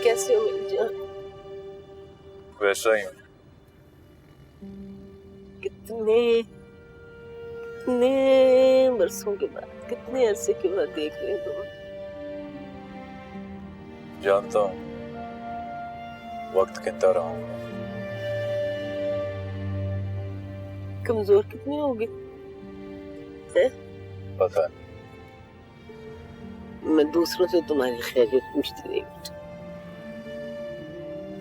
कैसे हो मेरी जान? वैसा ही हूँ। कितने कितने बरसों के बाद, कितने अरसे के बाद देख रहे हैं तुम। जानता हूँ वक्त गिनता रहा हूँ। कमजोर कितने होगे? पता नहीं। मैं दूसरों से तुम्हारी खैरियत पूछती नहीं।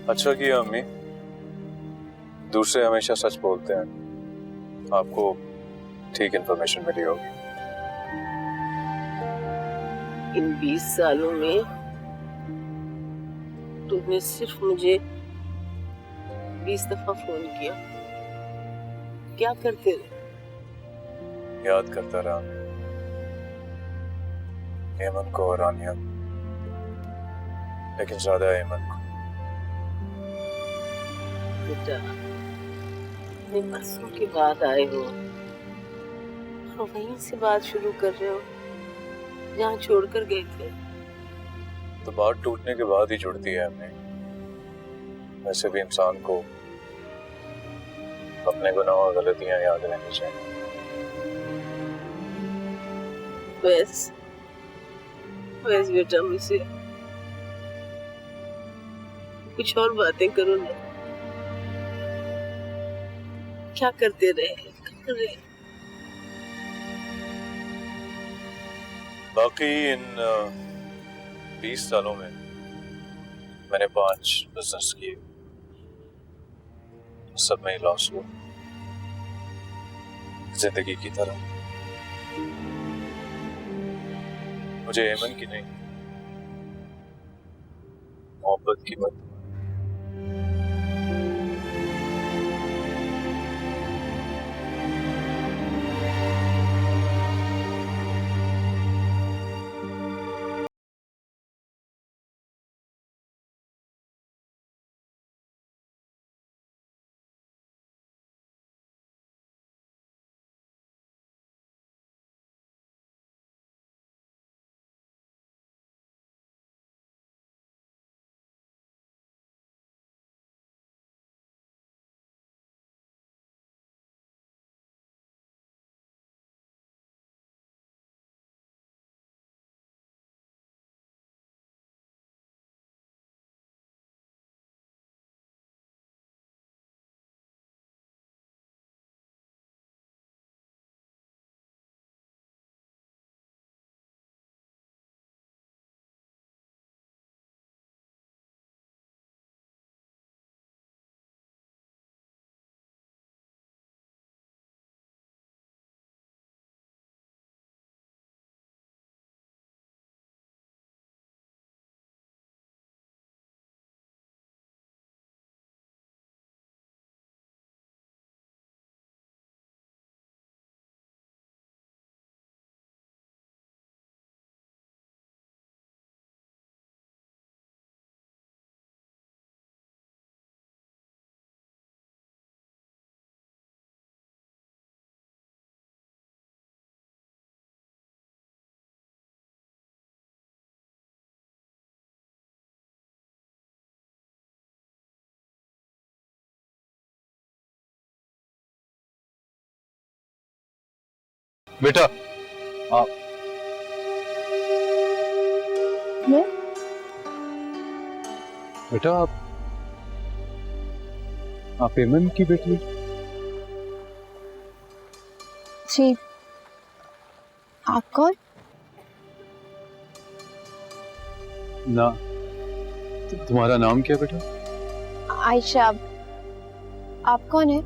अच्छा किया अम्मी, दूसरे हमेशा सच बोलते हैं। आपको ठीक इन्फॉर्मेशन मिली होगी। इन 20 सालों में तुमने सिर्फ मुझे 20 दफा फोन किया। क्या करते रहे? याद करता रहा हेमन को और रानिया, लेकिन ज्यादा हेमन को। बेटा, इतने बरसों के बाद आए हो और वहीं से बात शुरू कर रहे हो जहाँ छोड़कर गए थे। तो बात टूटने के बाद ही जुड़ती है अम्मी। वैसे भी इंसान को अपने गुनाह और गलतियां याद रहनी चाहिए। वैस बेटा, मुझसे कुछ और बातें करो ना। क्या करते रहे? बाकी इन 20 सालों में मैंने 5 बिजनेस किए, सब में ही लॉस हुआ, जिंदगी की तरह। मुझे हेमन की नहीं, मोहब्बत की बात। बेटा, आप बेटा आप हेमन की बेटी? जी। आप कौन? ना, तुम्हारा नाम क्या बेटा? आयशा। आप कौन है?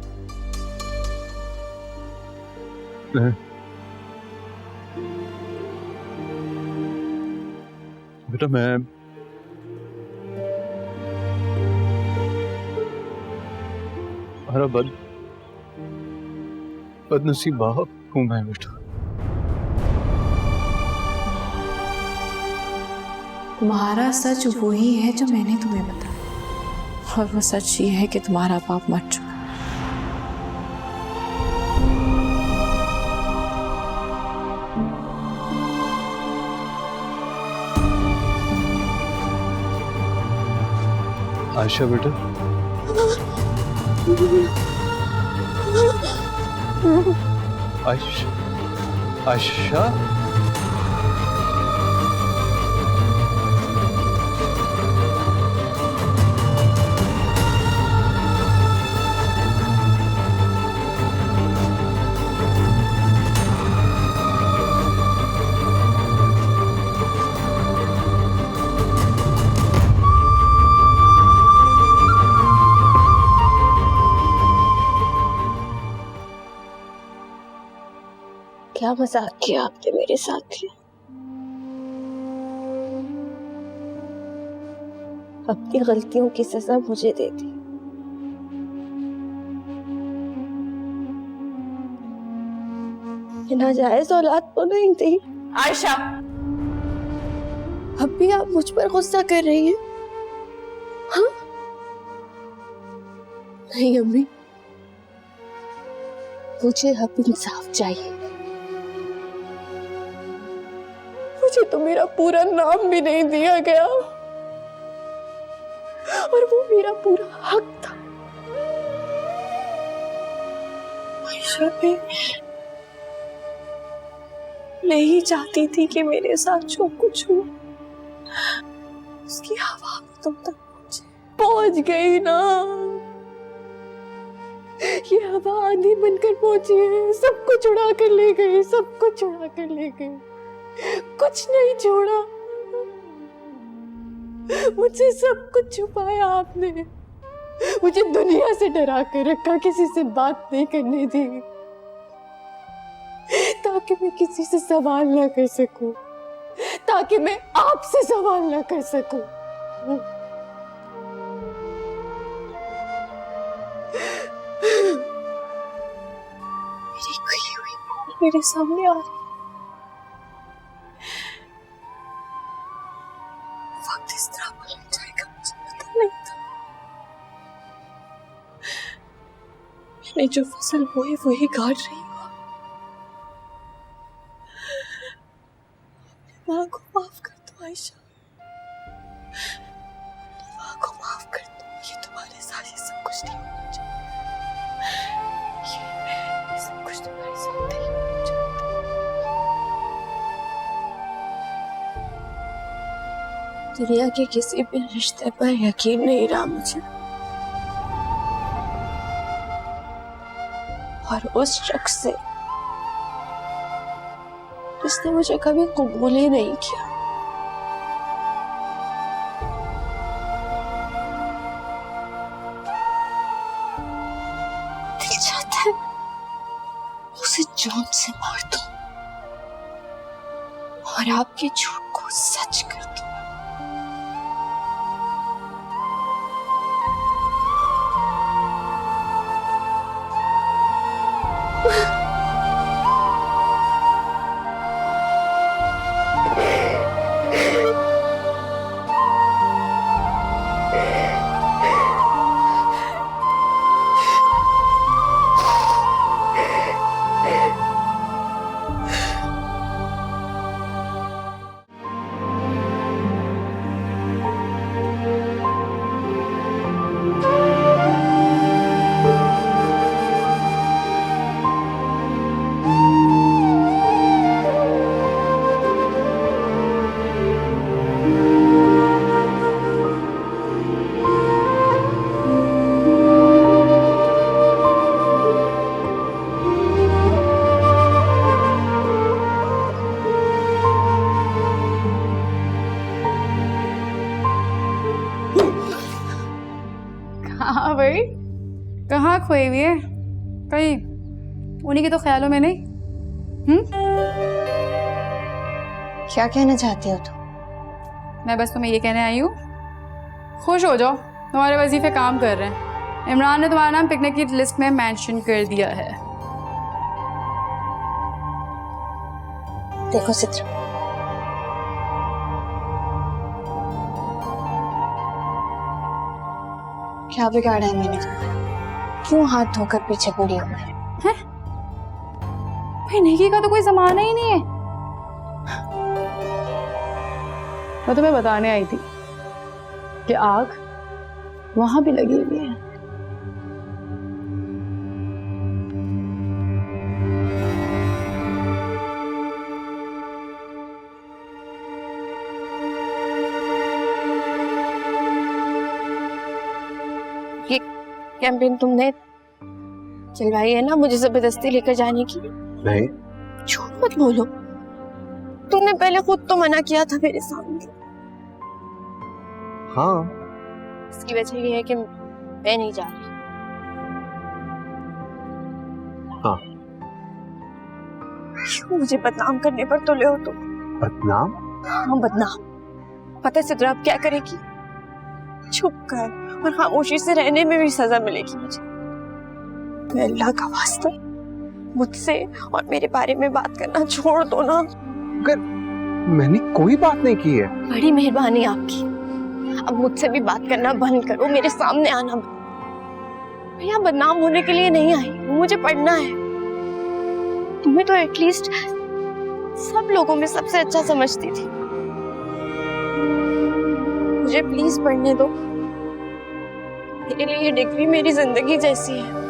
बेटा मैं हमारा बदनसीब बाप हूं मैं बेटा। तुम्हारा सच वही है जो मैंने तुम्हें बताया, और वो सच ये है कि तुम्हारा बाप मर चुका। आयशा बेटा, आयशा, आयशा, क्या मजाक किया आपने मेरे साथ? अपनी गलतियों की सजा मुझे दे दी। नाजायज औलाद तो नहीं थी। आयशा, अब भी आप मुझ पर गुस्सा कर रही हैं? हाँ? नहीं अम्मी, मुझे अब इंसाफ चाहिए। मुझे तो मेरा पूरा नाम भी नहीं दिया गया और वो मेरा पूरा हक था। आयशा भी नहीं चाहती थी कि मेरे साथ जो कुछ हुआ उसकी हवा भी तुम तक पहुंच गई ना। ये हवा आंधी बनकर पहुंची है, सब कुछ उड़ा कर ले गई, सब कुछ उड़ा कर ले गई, कुछ नहीं छोड़ा। मुझसे सब कुछ छुपाया आपने, मुझे दुनिया से डरा कर रखा, किसी से बात नहीं करने दी ताकि मैं किसी से सवाल ना कर सकूं, ताकि मैं आपसे सवाल ना कर सकूं। मेरी खुली हुई भूल मेरे सामने आ रही। वक्त इस तरह पलट जाएगा मुझे पता नहीं था। मैंने जो फसल बोई वही गाड़ रही हूँ। माँ को माफ कर दो आयशा, माँ को माफ कर दो। ये तुम्हारे साथ ये सब कुछ नहीं होना चाहिए। ये सब कुछ तुम्हारे साथ नहीं होना चाहिए। दुनिया के किसी भी रिश्ते पर यकीन नहीं रहा मुझे, और उस शख्स से जिसने मुझे कभी कबूल ही नहीं किया। दिल चाहता है उसे जान से मार दूं और आपके झूठ को सच कर दूं। हाँ भाई, कहाँ खोई हुई है? कहीं उन्हीं के तो ख्यालों में नहीं। क्या कहना चाहती हो तुम? मैं बस तुम्हें ये कहने आई हूँ, खुश हो जाओ, तुम्हारे वजीफे काम कर रहे हैं। इमरान ने तुम्हारा नाम पिकनिक की लिस्ट में मेंशन कर दिया है। देखो चित्र, क्या बिगाड़ा है मैंने तुम्हारा? क्यों हाथ धोकर पीछे पड़ी हो मेरे? हैं? भाई नेकी का तो कोई जमाना ही नहीं है। मैं तुम्हें बताने आई थी कि आग वहां भी लगी हुई है। ये कैंपेन तुमने चलवाई है ना मुझे जबरदस्ती लेकर जाने की? नहीं। झूठ मत बोलो, तुमने पहले खुद तो मना किया था मेरे सामने। हाँ, इसकी वजह ये है कि मैं नहीं जा रही। हाँ। क्यों मुझे बदनाम करने पर तुले हो तुम? बदनाम? हाँ बदनाम। पता है सिद्रा अब क्या करेगी? चुप कर और खामोशी से रहने में भी सजा मिलेगी मुझे। मैं अल्लाह का वास्ता मुझसे और मेरे बारे में बात करना छोड़ दो ना। अगर मैंने कोई बात नहीं की है। बड़ी मेहरबानी आपकी। अब मुझसे भी बात करना बंद करो, मेरे सामने आना बंद। मैं यहाँ बदनाम होने के लिए नहीं आई हूँ, मुझे पढ़ना है। तुम्हें तो एटलीस्ट सब लोगों में सबसे अच्छा समझती थी। मुझे प्लीज पढ़ने दो। मेरे लिए ये डिग्री मेरी जिंदगी जैसी है।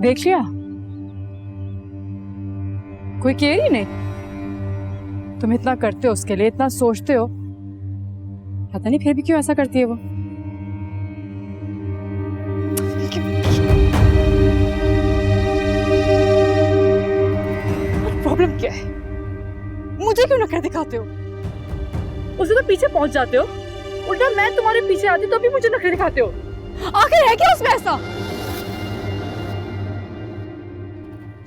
देख लिया, कोई केयर ही नहीं। तुम इतना करते हो उसके लिए, इतना सोचते हो, पता नहीं फिर भी क्यों ऐसा करती है वो। प्रॉब्लम क्या है? मुझे क्यों नखरे दिखाते हो? उसे तो पीछे पहुंच जाते हो, उल्टा मैं तुम्हारे पीछे आती तो भी मुझे नखरे दिखाते हो। आखिर है क्या उसमें ऐसा?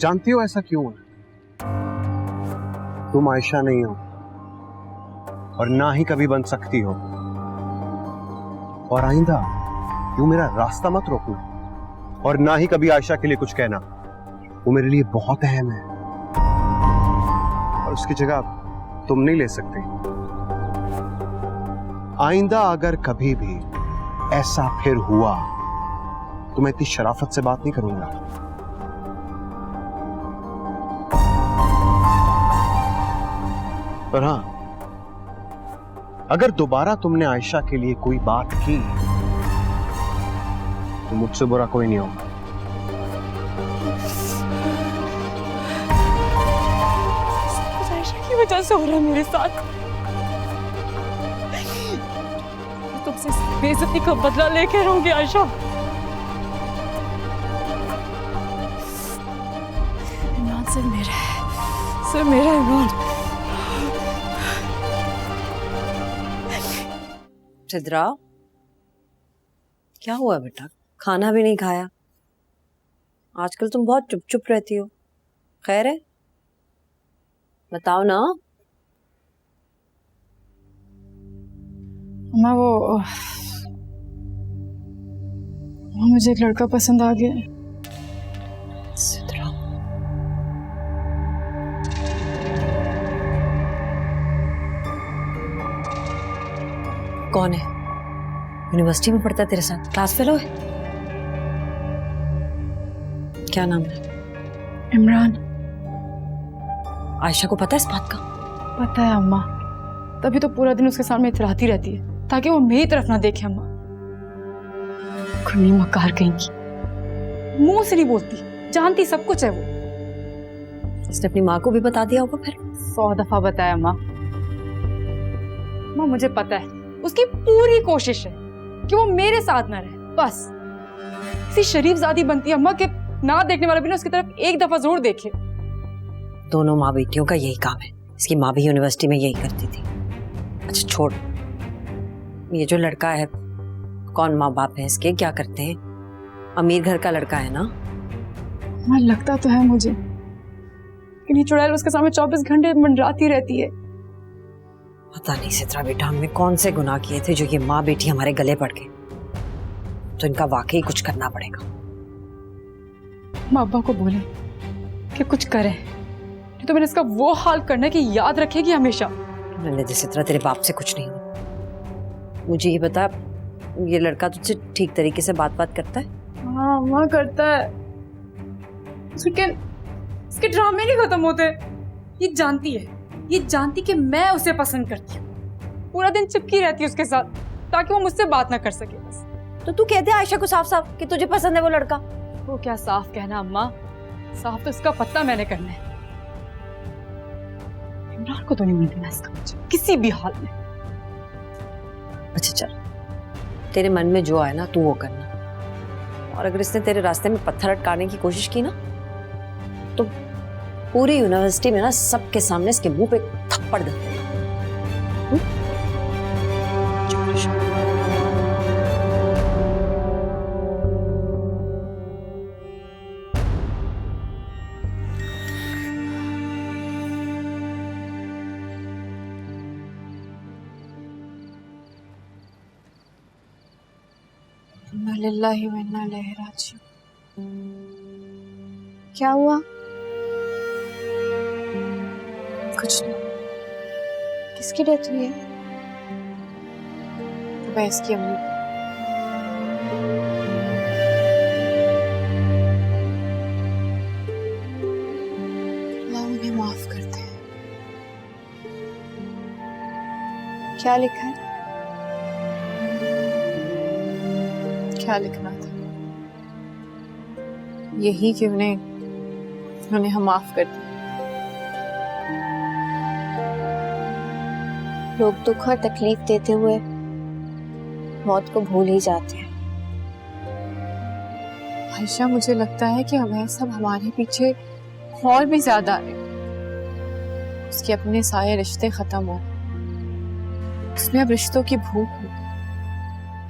जानती हो ऐसा क्यों है? तुम आयशा नहीं हो और ना ही कभी बन सकती हो। और आइंदा यूं मेरा रास्ता मत रोकना और ना ही कभी आयशा के लिए कुछ कहना। वो मेरे लिए बहुत अहम है और उसकी जगह तुम नहीं ले सकते। आइंदा अगर कभी भी ऐसा फिर हुआ तो मैं इतनी शराफत से बात नहीं करूंगा। पर हाँ, अगर दोबारा तुमने आयशा के लिए कोई बात की तो मुझसे बुरा कोई नहीं होगा। आयशा की वजह से हो रहा है मेरे साथ। तुमसे बेइज्जती का बदला लेके रहूंगी आयशा। इमरान सिर्फ मेरा है, सिर्फ मेरा इमरान। सिद्रा, क्या हुआ बेटा? खाना भी नहीं खाया? आजकल तुम बहुत चुप चुप रहती हो। खैर है? बताओ ना। अम्मा वो मुझे एक लड़का पसंद आ गया। सिद्रा, कौन है? यूनिवर्सिटी में पढ़ता है तेरे साथ? क्लास फेलो है? क्या नाम है? इमरान। आयशा को पता है इस बात का? पता है अम्मा, तभी तो पूरा दिन उसके सामने इतराती रहती है ताकि वो मेरी तरफ ना देखे। अम्मा खुली मकार कहेंगी, मुंह से नहीं बोलती, जानती सब कुछ है वो। इसने अपनी माँ को भी बता दिया होगा फिर? 100 दफा बताया अम्मा। अम्मा मुझे पता है, उसकी पूरी कोशिश है कि वो मेरे साथ ना रहे। बस इसी शरीफजादी बनती है अम्मा कि ना देखने वाला भी ना उसकी तरफ एक दफा जरूर देखे। दोनों माँ बेटियों का यही काम है। इसकी माँ भी यूनिवर्सिटी में यही करती थी। अच्छा छोड़, ये जो लड़का है कौन माँ बाप है इसके? क्या करते हैं? अमीर घर का लड़का है ना? हाँ लगता तो है मुझे, लेकिन ये चुड़ैल उसके सामने 24 घंटे मंडराती रहती है। पता नहीं सिद्रा बेटा, हमने कौन से गुनाह किए थे जो ये माँ बेटी हमारे गले पड़ गए। तो इनका वाकई कुछ करना पड़ेगा। माँ अब्बा को बोले कि कुछ करें, नहीं तो मैंने इसका वो हाल करना कि याद रखेगी हमेशा। मैंने सिद्रा तेरे बाप से कुछ नहीं हुआ। मुझे ये बता, ये लड़का तुझसे ठीक तरीके से बात करता है? हाँ करता है, इसके ड्रामे नहीं खत्म होते। ये जानती कि मैं उसे पसंद करती हूँ। पूरा दिन चिपकी रहती है उसके साथ ताकि वो मुझसे बात ना कर सके बस। तो तू कहते आयशा को साफ साफ कि तुझे पसंद है वो लड़का। वो क्या साफ कहना अम्मा, साफ तो इसका पत्ता मैंने करना है। इमरान को तो नहीं मिलना इसका मुझे किसी भी हाल में। अच्छा चल, तेरे मन में जो आए ना तू वो करना, और अगर इसने तेरे रास्ते में पत्थर अटकाने की कोशिश की ना तो पूरी यूनिवर्सिटी में ना सबके सामने इसके मुंह पे थप्पड़ दे देना। लिल्लाहि व इन्ना इलैहि राजिऊन। क्या हुआ? कुछ नहीं, किसकी डेथ हुई है? उबैस की अम्मी। अल्लाह उन्हें माफ कर दे। क्या लिखा है? क्या लिखना था? यही कि उन्हें हम माफ कर दिया। लोग दुख और तकलीफ देते हुए मौत को भूल ही जाते हैं। आयशा, मुझे लगता है कि हमें सब हमारे पीछे और भी ज्यादा है। उसके अपने सारे रिश्ते खत्म हो, उसमें अब रिश्तों की भूख हो,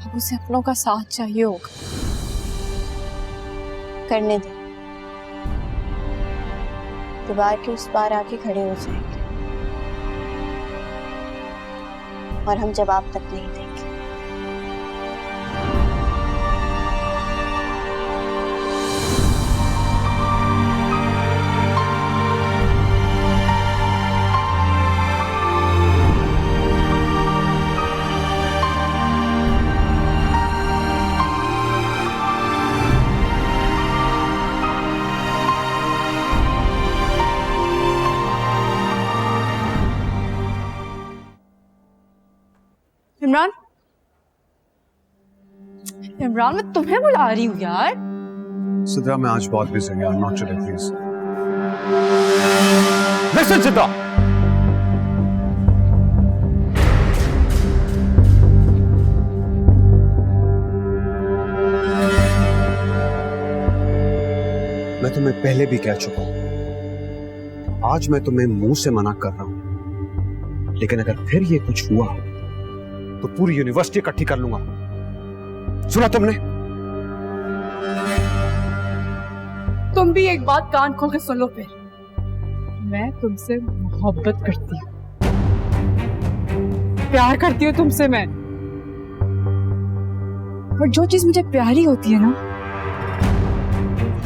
अब उसे अपनों का साथ चाहिए होगा। करने दे, दीवार के उस पार आके खड़े हो जाएंगे और हम जवाब तक नहीं देंगे। इमरान, मैं तुम्हें बुला रही हूँ यार। सिद्रा, मैं आज बहुत बिजी हूँ यार, not today please. Listen Sidra, मैं तुम्हें पहले भी कह चुका हूं, आज मैं तुम्हें मुंह से मना कर रहा हूं, लेकिन अगर फिर ये कुछ हुआ तो पूरी यूनिवर्सिटी इकट्ठी कर लूंगा। सुना तुमने? तुम भी एक बात कान खोल के सुन लो फिर। मैं तुमसे मोहब्बत करती हूँ, प्यार करती हूँ तुमसे मैं। और जो चीज मुझे प्यारी होती है ना,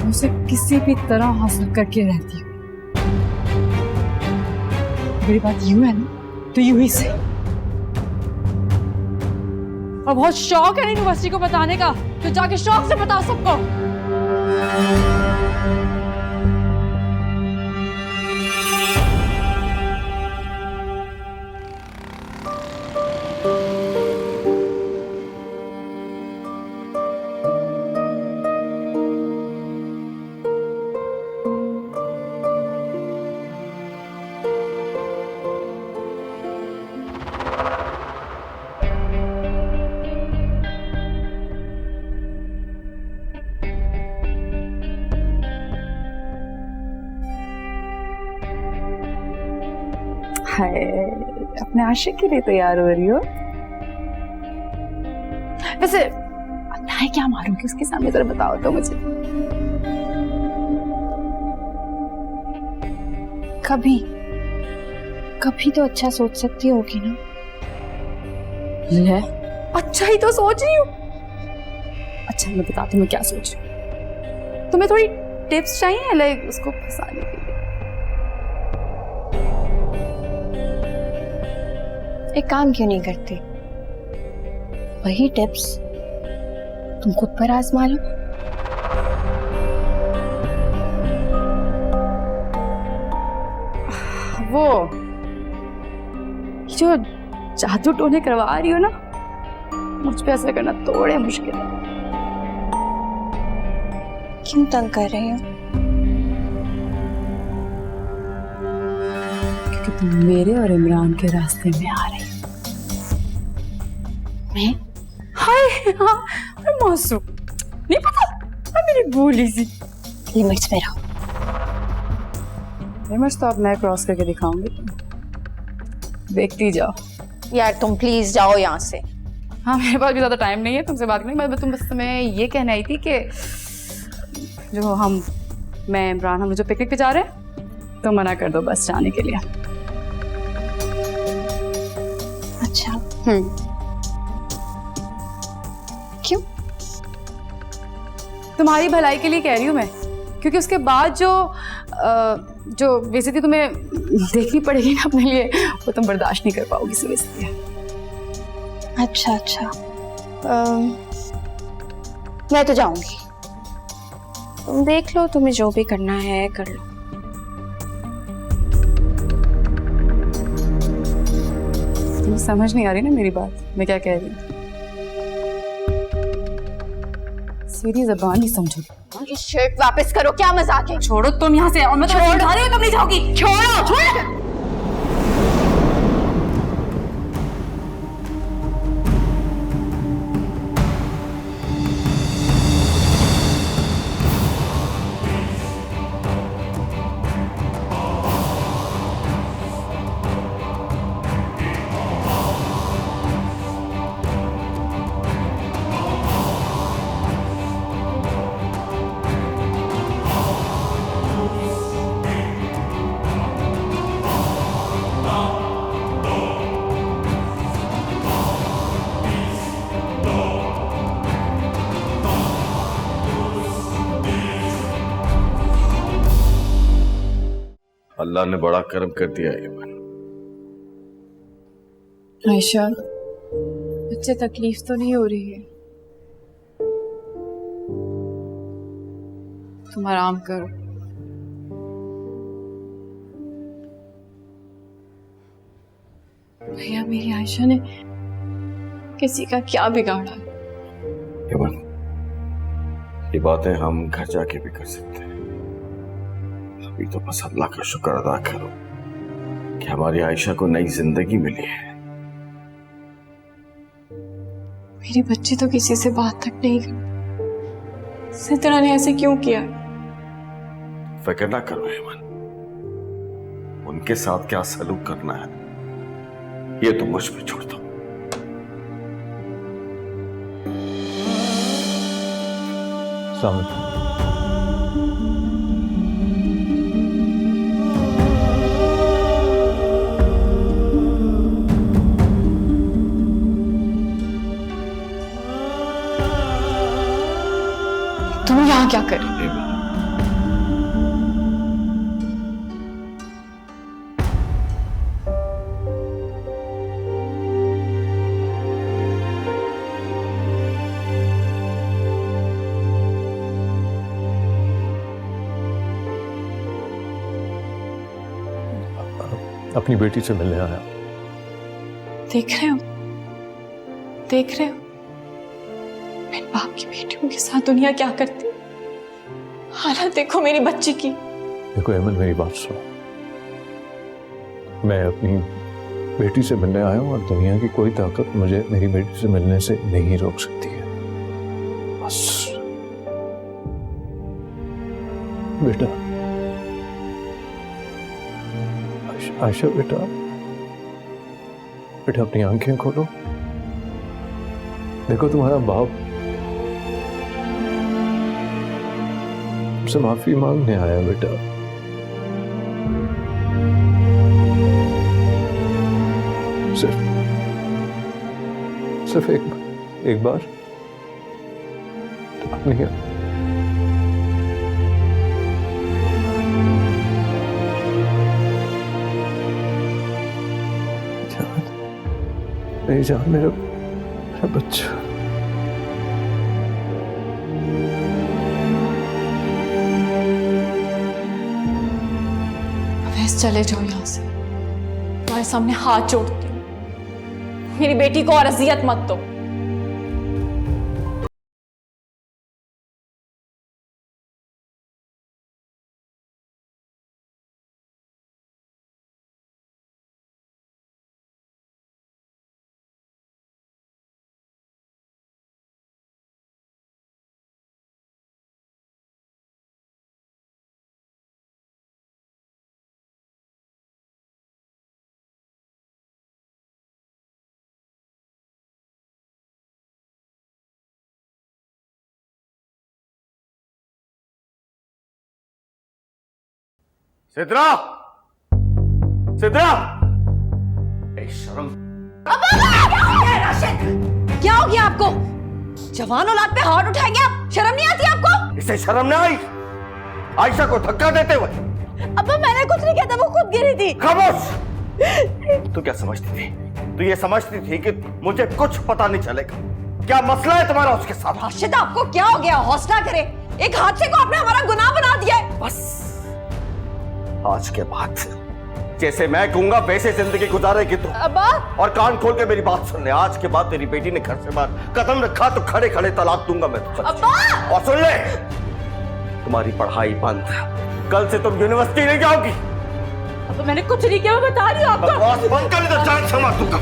उसे किसी भी तरह हासिल करके रहती हूँ। मेरी बात यूं है ना तो यूं ही सही। और बहुत शौक है यूनिवर्सिटी को बताने का, तो जाके शौक से बताओ सबको। अपने आशिक के लिए तैयार हो रही हो? वैसे मैं क्या मारूंगी उसके सामने, जरा बताओ तो मुझे। कभी कभी तो अच्छा सोच सकती होगी ना। ले, अच्छा ही तो सोच रही हूँ। अच्छा मैं बताती हूँ मैं क्या सोच रही हूँ। तुम्हें थोड़ी टिप्स चाहिए लाइक उसको फंसाने के लिए? एक काम क्यों नहीं करती, वही टिप्स तुम खुद पर आजमा लो। वो जो जादू टोने करवा रही हो ना, मुझ पे असर करना थोड़े मुश्किल है। क्यों तंग कर रहे हो? क्योंकि तुम मेरे और इमरान के रास्ते में आ रही हो। मैं? हाय हाँ, अरे मासूम, नहीं पता, अब मेरी भूली सी। लिमिट्स पे रहो। लिमिट्स तो अब मैं क्रॉस करके दिखाऊंगी, देखती जाओ। यार तुम प्लीज जाओ यहाँ से। हाँ, मेरे पास भी ज्यादा टाइम नहीं है तुमसे बात करने की। तुम बस तुम्हें ये कहना ही थी कि जो मैं इमरान हम जो पिकनिक पे जा रहे हैं, तो मना कर दो बस जाने के लिए। अच्छा क्यों? तुम्हारी भलाई के लिए कह रही हूँ मैं, क्योंकि उसके बाद जो बेइज्जती तुम्हें देखनी पड़ेगी ना अपने लिए, वो तुम बर्दाश्त नहीं कर पाओगी इस वजह से। अच्छा मैं तो जाऊंगी, तुम देख लो, तुम्हें जो भी करना है कर लो। तुम्हें समझ नहीं आ रही ना मेरी बात, मैं क्या कह रही हूँ? सीधी ज़बान ही समझो। ये शर्ट वापस करो, क्या मजाक है? छोड़ो तुम यहाँ से, और मैं तुम्हें समझा रही हूँ, तुम नहीं जाओगी। छोड़ो। अल्लाह ने बड़ा करम कर दिया है। आयशा, बच्चे तकलीफ तो नहीं हो रही है? तुम आराम करो। भैया, मेरी आयशा ने किसी का क्या बिगाड़ा? यमन, ये बातें हम घर जाके भी कर सकते हैं। अभी तो बस अल्लाह का शुक्र अदा करो कि हमारी आयशा को नई जिंदगी मिली है। मेरी बच्ची तो किसी से बात तक नहीं करती। सितरा ने ऐसे क्यों किया? फिक्र ना करो यमन, उनके साथ क्या सलूक करना है ये तो मुझ पे छोड़ दो। तुम यहाँ क्या कर रहे हो? अपनी बेटी से मिलने आया। देख रहे हो मेरे बाप की बेटियों के साथ दुनिया क्या करती है। हालत देखो मेरी बच्ची की। देखो अमन, मेरी बात सुनो। मैं अपनी बेटी से मिलने आया हूँ और दुनिया की कोई ताकत मुझे मेरी बेटी से मिलने से नहीं रोक सकती है। बस बेटा, आयशा बेटा अपनी आंखें खोलो। देखो तुम्हारा बाप से माफी मांगने आया बेटा। सिर्फ एक बार अपनी नहीं जान, मेरा बच्चा। अवैस, चले जाओ यहाँ से। तुम्हारे सामने हाथ जोड़ती हूँ, मेरी बेटी को और अजियत मत दो। सिद्रा, सिद्रा, शर्म। क्या हो गया आपको? जवान औलाद पे हाथ उठाएंगे आप? शर्म नहीं आती आपको? इसे शर्म ना आई आयशा को धक्का देते हुए? अब्बा मैंने कुछ नहीं किया था, वो खुद गिरी थी। खामोश। तू क्या समझती थी? तू ये समझती थी कि मुझे कुछ पता नहीं चलेगा? क्या मसला है तुम्हारा उसके साथ? राशिद आपको क्या हो गया? हौसला करे, एक हादसे को आपने हमारा गुनाह बना दिया है। बस आज के बाद जैसे मैं कहूंगा वैसे जिंदगी गुजारेगी तू। अब्बा और कान खोल के मेरी बात सुन ले, आज के बाद तेरी बेटी ने घर से बाहर कदम रखा तो खड़े खड़े तलाक दूंगा मैं तुझे। अब्बा और सुन ले, तुम्हारी पढ़ाई बंद, कल से तुम यूनिवर्सिटी नहीं जाओगी। अब मैंने कुछ नहीं किया, मैं बता रही हूँ आपको। बकवास बंद कर तो जान से मार दूंगा।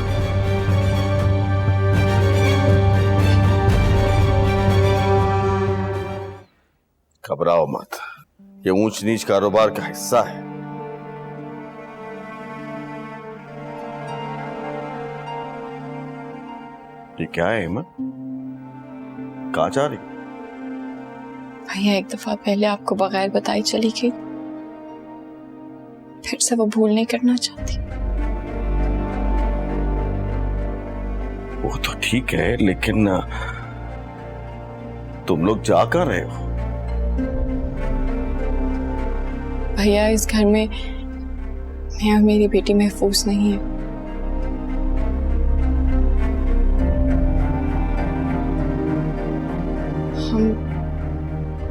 घबराओ मत, ये ऊंच नीच कारोबार का हिस्सा है। ये क्या है हिम्मत? कहाँ जा रही? भैया एक दफा पहले आपको बगैर बताई चली गई, फिर से वो भूल नहीं करना चाहती। वो तो ठीक है, लेकिन तुम लोग जा कहाँ रहे हो? भैया इस घर में मैं और मेरी बेटी महफूज नहीं है।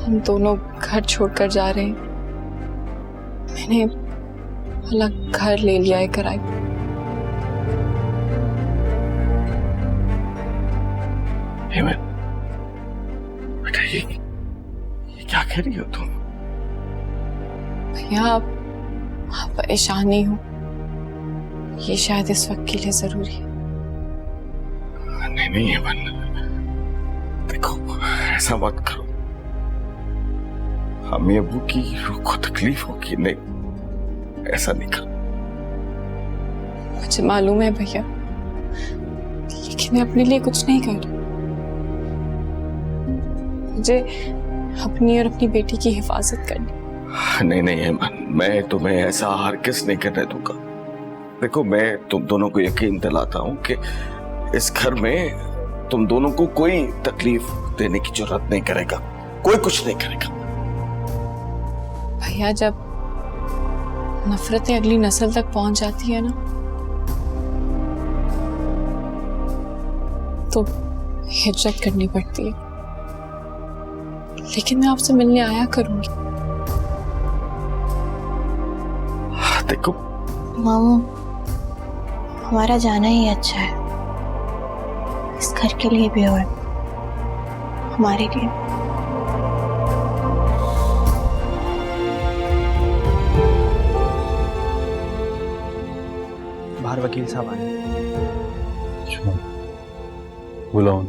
हम दोनों घर छोड़कर जा रहे हैं। मैंने अलग घर ले लिया है किराए पे। बेटा ये क्या कह रही हो तुम? भैया आप परेशान नहीं हो, ये शायद इस वक्त के लिए जरूरी है। नहीं नहीं हेमन, देखो ऐसा मत करो, अम्मी अब्बू की रूह को तकलीफ होगी। नहीं, ऐसा नहीं करो। मुझे मालूम है भैया, लेकिन मैं अपने लिए कुछ नहीं कर रही। मुझे अपनी और अपनी बेटी की हिफाजत करनी। नहीं नहीं हेमन, मैं तुम्हें ऐसा हरगिज़ नहीं करने दूंगा। देखो मैं तुम दोनों को यकीन दिलाता हूं कि इस घर में तुम दोनों को कोई तकलीफ देने की जरूरत नहीं करेगा, कोई कुछ नहीं करेगा। भैया जब नफरतें अगली नस्ल तक पहुंच जाती है ना, तो हिजरत करनी पड़ती है। लेकिन मैं आपसे मिलने आया करूंगी। देखो मामू, हमारा जाना ही अच्छा है, इस घर के लिए भी और हमारे लिए। बाहर वकील साहब आए। बुलाओ।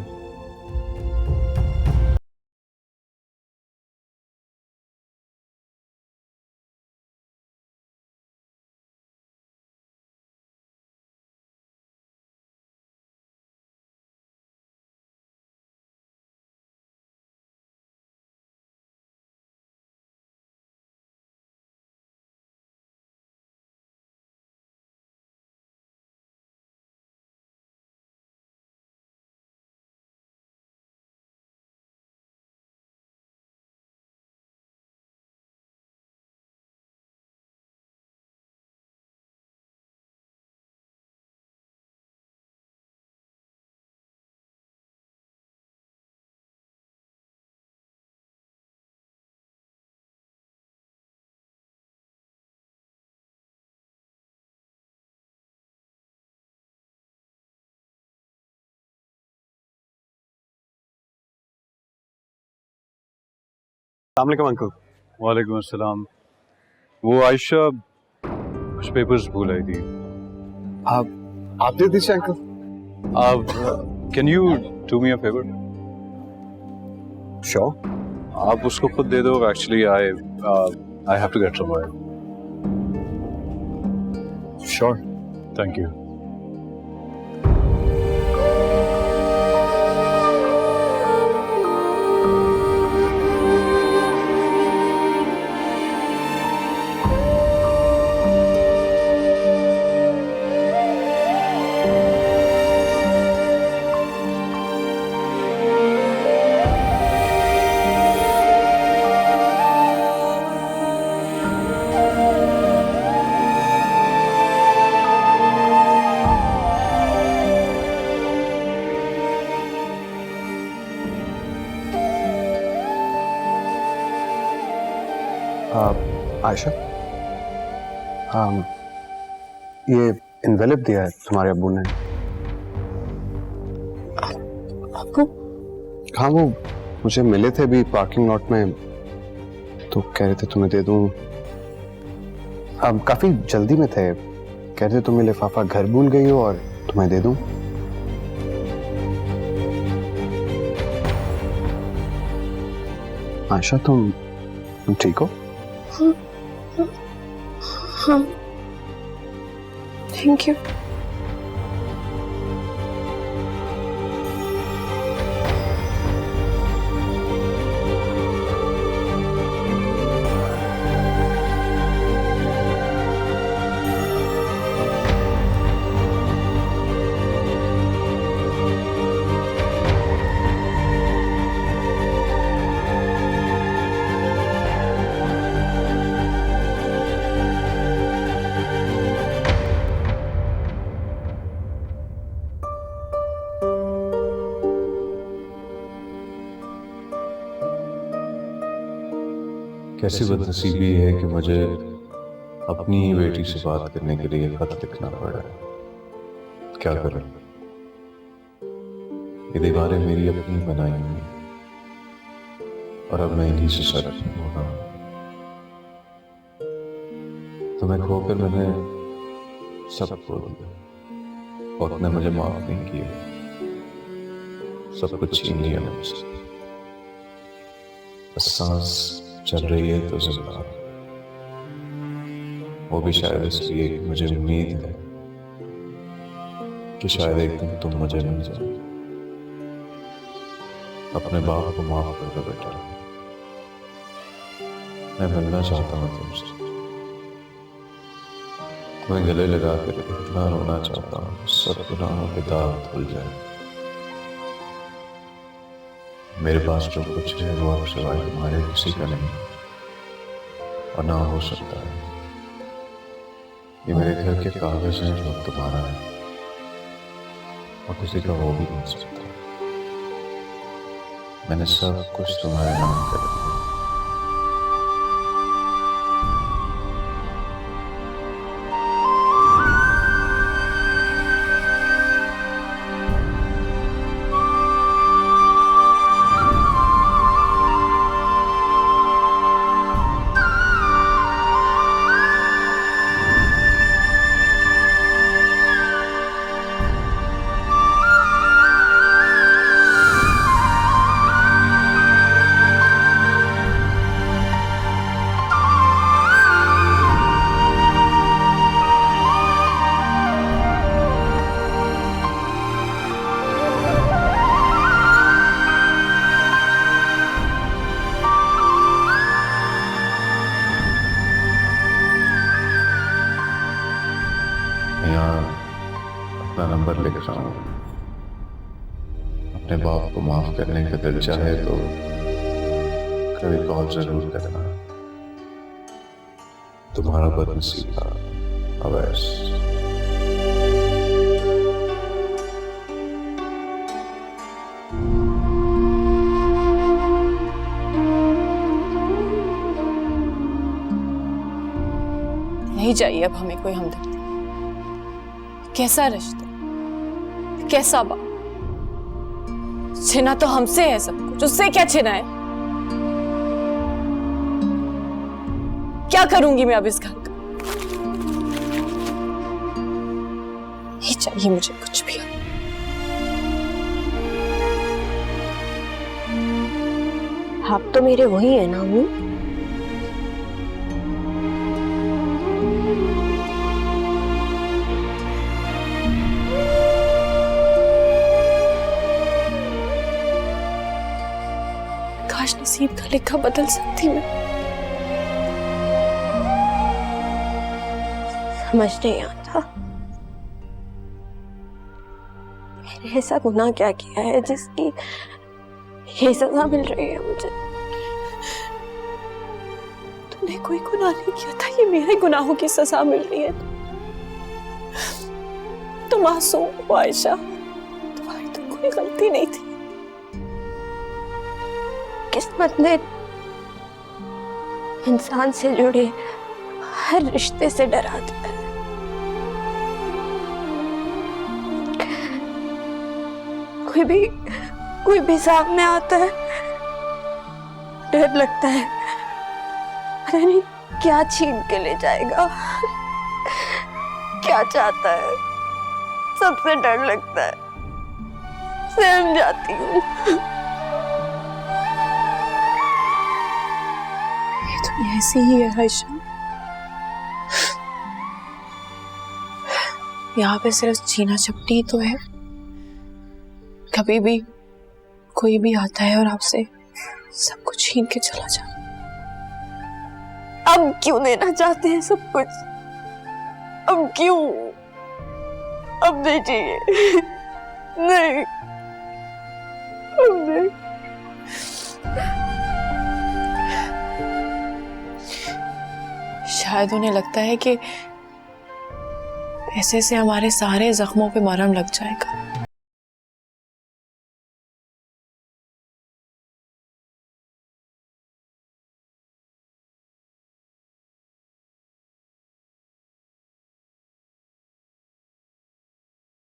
अस्सलाम वालेकुम अंकल। वालेकुम अस्सलाम। वो आयशा कुछ पेपर्स भूल आई थी। आप दे दीजिए uncle. Can you do me a favour? Sure. आप उसको खुद दे दो। Actually I have to get somewhere. Sure. Thank you. Ayesha, ये इन्वेलप दिया है तुम्हारे अब्बू ने। अब्बू? हाँ, वो मुझे मिले थे अभी पार्किंग लॉट में, तो कह रहे थे तुम्हें दे दूं। अब काफी जल्दी में थे, कह रहे थे तुम्हें लिफाफा घर भूल गई हो और तुम्हें दे दूं। आयशा, तुम ठीक हो? हाँ, थैंक यू। कैसी बदनसीबी है कि मुझे अपनी ही बेटी से बात करने के लिए खत लिखना पड़ा। क्या करूं? ये दीवारें मेरी अपनी बनाई हुई और अब मैं इन्हीं से सर हो रहा हूं। तुम्हें खोकर मैंने सब खो दिया और उसने मुझे माफ नहीं किया। सब कुछ छीन लिया मुझसे। बस सांस चल रही है तो जिंदा, वो भी शायद इसलिए कि मुझे उम्मीद है कि शायद एक दिन तुम मुझे मिल जाओ। अपने बाप को माफ कर दो बेटा, मैं मिलना चाहता हूँ तुमसे। तुम्हें गले लगा कर इतना रोना चाहता हूँ सब गुनाहों के दाग धुल जाए। मेरे पास जो कुछ है वो अब सिवाय तुम्हारे किसी का नहीं और ना हो सकता है। ये मेरे घर के कागज हैं जो तुम्हारा है और किसी का वो भी नहीं सकता। मैंने सब कुछ तुम्हारे नाम कर दिया। अपना नंबर लिख रहा हूँ। अपने बाप को माफ करने का दिल चाहे तो कभी कॉल जरूर करना। तुम्हारा बदनसीबा अवैस। नहीं चाहिए अब हमें कोई हमदर्दी। कैसा रिश्ता, कैसा बाप। छिना तो हमसे है सब कुछ, उससे क्या छिना है? क्या करूंगी मैं अब इस घर का? नहीं चाहिए मुझे कुछ भी। आप तो मेरे वही है ना अम्मी। काश नसीब का लिखा बदल सकती मैं। समझ नहीं आता मैंने ऐसा गुनाह क्या किया है जिसकी ये सजा मिल रही है मुझे। तूने कोई गुनाह नहीं किया था, ये मेरे गुनाहों की सजा मिल रही है। तुम मासूम हो आयशा, तुम्हारी तो कोई गलती नहीं थी। किस्मत ने इंसान से जुड़े हर रिश्ते से डरा दिया है। कोई भी सामने आता है, डर लगता है पता नहीं क्या छीन के ले जाएगा, क्या चाहता है, सबसे डर लगता है। सहम जाती हूँ। ये तो ऐसी ही है आयशा। यहाँ पे सिर्फ छीना झपटी तो है। कभी भी कोई भी आता है और आपसे सब कुछ छीन के चला जाता। अब क्यों लेना चाहते हैं सब कुछ? अब क्यों? अब नहीं चाहिए। नहीं, अब नहीं। शायद उन्हें लगता है कि पैसे से हमारे सारे जख्मों पे मरहम लग जाएगा।